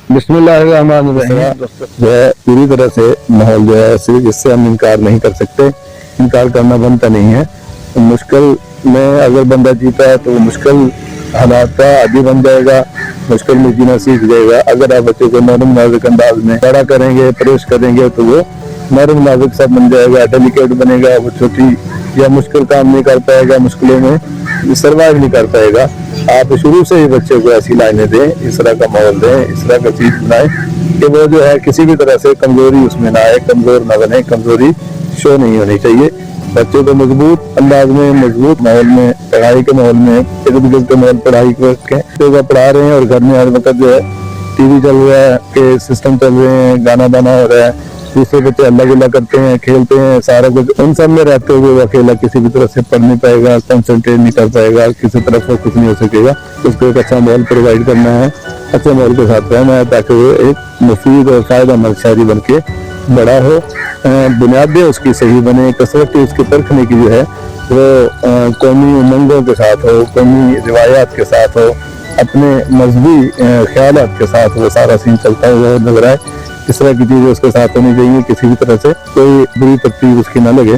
बिस्मिल्लाहिर्रहमानिर्रहीम। जो है पूरी तरह से माहौल जो है सिर्फ इससे हम इनकार नहीं कर सकते, इनकार करना बनता नहीं है। तो मुश्किल में अगर बंदा जीता है तो वो मुश्किल हालात का आदी बन जाएगा, मुश्किल में जीना सीख जाएगा। अगर आप बच्चे को नरम नाजुक अंदाज में बड़ा करेंगे, परवरिश करेंगे तो वो नरम नाजुक सा बन जाएगा, डेलिकेट बनेगा। वो छोटी या मुश्किल काम नहीं कर पाएगा, मुश्किलों में सर्वाइव नहीं कर पाएगा। आप शुरू से ही बच्चे को ऐसी लाइनें दें, इस तरह का माहौल दें, इस तरह का चीज बनाएं कि वो जो है किसी भी तरह से कमजोरी उसमें ना आए, कमजोर ना बने, कमजोरी शो नहीं होनी चाहिए। बच्चे को मजबूत अंदाज में, मजबूत माहौल में, पढ़ाई के माहौल में, इर्द गिर्द के माहौल पढ़ाई के पढ़ा रहे हैं और घर में हर वक्त जो है टीवी चल रहा है, के सिस्टम चल रहे हैं, गाना बाना हो रहा है, दूसरे बच्चे अल्लाह गुल्ला करते हैं, खेलते हैं, सारा कुछ उन सब में रहते हुए वो अकेला किसी भी तरह से पढ़ नहीं पाएगा, कंसंट्रेट नहीं कर पाएगा, किसी तरफ से कुछ नहीं हो सकेगा। उसको एक अच्छा माहौल प्रोवाइड करना है, अच्छे माहौल के साथ रहना है ताकि वो एक मुफीद और फायदेमंद शहरी बन के बड़ा हो। बुनियादें उसकी सही बने, कसरत उसकी परखने की जो है वो कौमी उमंगों के साथ हो, कौमी रिवायात के साथ हो, अपने मजहबी ख्यालात के साथ वो सारा सीन चलता हुआ लग रहा है। इस तरह की चीजें उसके साथ होनी चाहिए, किसी भी तरह से कोई बुरी तरतीब उसकी ना लगे।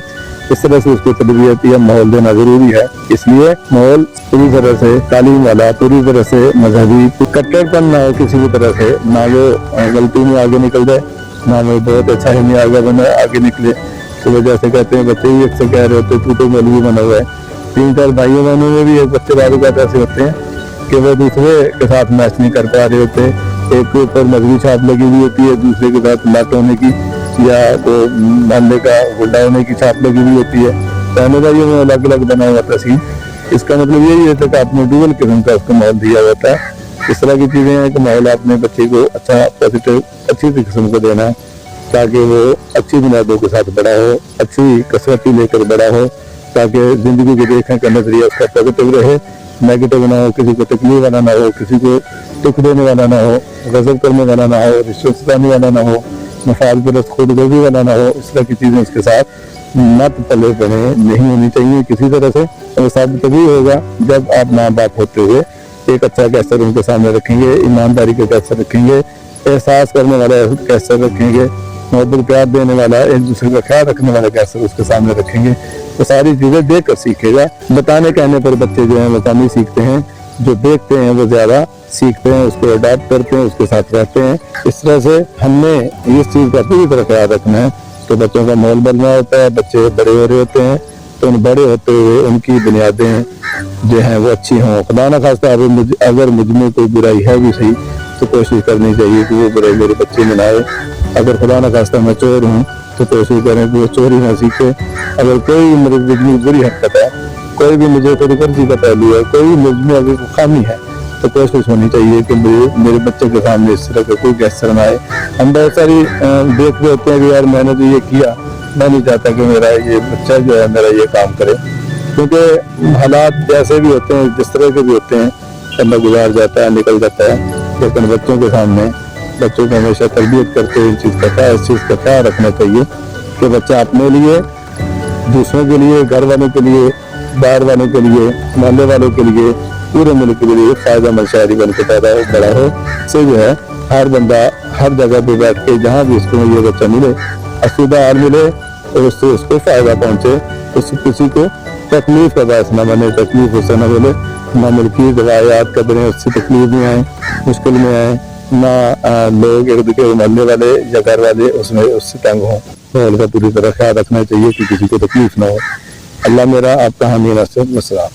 इस तरह से उसको तरबियत या माहौल देना जरूरी है। इसलिए माहौल पूरी तरह से तालीम वाला, पूरी तरह से मजहबी, कट्टरपन ना हो किसी भी तरह से, ना वो गलती में आगे निकल जाए, ना वो बहुत अच्छा ही नहीं आगे निकले। तो वजह से कहते हैं बच्चे ही अक्सर कह रहे होते तू तो मौलवी बना हुआ है। 3-4 भाइयों बहनों में भी एक बच्चे बारूकात ऐसे होते हैं कि वो दूसरे के साथ मैच नहीं कर पा रहे होते। एक के ऊपर मजहबी छाप लगी हुई होती है, दूसरे के साथ लाट होने की या वो मानने का गुंडा होने की छाप लगी हुई होती है। पहले भाइयों में अलग अलग बना हुआ था सीन। इसका मतलब यही होता है कि आपने डुअल किस्म का उसको माहौल दिया होता है। इस तरह की चीजें हैं कि माहौल आपने बच्चे को अच्छा पॉजिटिव अच्छी किस्म को देना है ताकि वो अच्छी बुनियादों के साथ बड़ा हो, अच्छी कसरती लेकर बड़ा हो, ताकि जिंदगी के देखने का नजरिया उसका पॉजिटिव रहे, नेगेटिव ना हो, किसी को तकलीफ वाला ना हो, किसी को दुख देने वाला ना हो, गजब करने वाला ना हो, रिश्वत सताने वाला ना हो, मफाद परस्त खुदगर्जी वाला ना हो। इस तरह की चीजें उसके साथ मत पले पड़े नहीं होनी चाहिए किसी तरह से। और साथ तभी होगा जब आप माँ बाप होते हुए एक अच्छा कैसर उनके सामने रखेंगे, ईमानदारी का कैसर रखेंगे, एहसास करने वाला कैसर रखेंगे, मोहब्बत प्यार देने वाला, एक दूसरे का ख्याल रखने वाला कैसर उसके सामने रखेंगे। तो सारी चीजें देख कर सीखेगा। बताने कहने पर बच्चे जो है वो कम ही सीखते हैं, जो देखते हैं वो ज्यादा सीखते हैं, उसको अडॉप्ट करते हैं, उसके साथ रहते हैं। इस तरह से हमने इस चीज का पूरी तरह ख्याल रखना है। तो बच्चों का माहौल बनना होता है, बच्चे बड़े हो रहे होते हैं तो उन बड़े होते हुए उनकी बुनियादें जो हैं वो अच्छी हों। खुदा न खास्ता अगर मुझ में कोई बुराई है भी सही तो कोशिश करनी चाहिए कि वो बुराई मेरे बच्चे में ना आए। अगर खुदा न खास्ता मैं चोर हूँ तो कोशिश करें कि वो चोरी ना सीखे। अगर कोई मेरी बुरी हरकत है, कोई भी मुझे खुदगर्जी का पहलू है, कोई मुझ में अभी खामी है, तो कोशिश होनी चाहिए कि मेरे बच्चे के सामने इस तरह का कोई गैसर ना आए। हम बहुत सारी देख रहे होते हैं कि यार मैंने तो ये किया, मैं नहीं चाहता कि मेरा ये बच्चा जो है मेरा ये काम करे, क्योंकि हालात जैसे भी होते हैं, जिस तरह के भी होते हैं, समय गुजार जाता है, निकल जाता है। लेकिन बच्चों के सामने बच्चों को हमेशा तरबियत करते हुए इस चीज़ का ख्याल रखना चाहिए कि बच्चा अपने लिए, दूसरों के लिए, घर वालों के लिए, बाहर वालों के लिए, मोहल्ले वालों के लिए, पूरे मुल्क के लिए फायदेमंद शहरी बन के पैदा हो, बड़ा हो। से जो है हर बंदा हर जगह पे बैठ के जहाँ भी उसको ये बच्चा मिले, असूदा हाल मिले और उससे उसको फायदा पहुँचे, उससे किसी को तकलीफ का बायस न बने, तकलीफ उससे न बोले, ना मुल्की रवायात कदरें उससे तकलीफ में आए, मुश्किल में आए, ना लोग एक दूसरे के मोहल्ले वाले या घर वाले उसमें उससे तंग हों। तो उनका पूरी तरह ख्याल रखना चाहिए कि किसी को तकलीफ ना हो। अल्लाह मेरा आपका हामी नस्र।